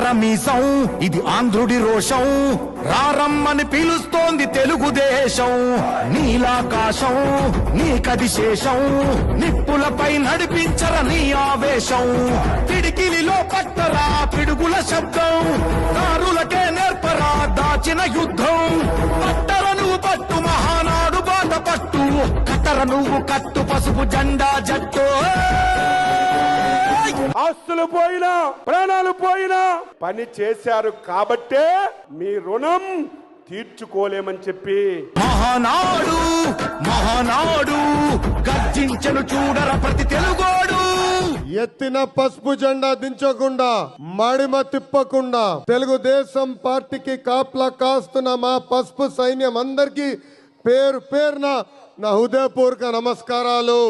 ఎర్రమీసం ఇది ఆంధ్రుడి రోషం, రారమ్మని పిలుస్తోంది తెలుగుదేశం. నీలాకాశం నీకది శేషం, నిప్పులపై నడిపించర నీ ఆవేశం. పిడికిలిలో పట్టరా పిడుగుల శబ్దం, దారులకే నేర్పరా దాచిన యుద్ధం. పట్టర నువ్వు పట్టు మహానాడు బాట పట్టు, కట్టర నువ్వు కట్టు పసుపు జెండా జట్టు. ఆస్తులు పోయినా ప్రాణాలు పోయినా పని చేశారు కాబట్టే మీ రుణం తీర్చుకోలేమని చెప్పి మహానాడు మహానాడు గర్జించను చూడర ప్రతి తెలుగోడు. ఎత్తిన పసుపు జెండా దించకుండా మడిమ తిప్పకుండా తెలుగుదేశం పార్టీకి కాపలా కాస్తున్న మా పసుపు సైన్యం అందరికీ పేరు పేరున నా హృదయపూర్వక నమస్కారాలు.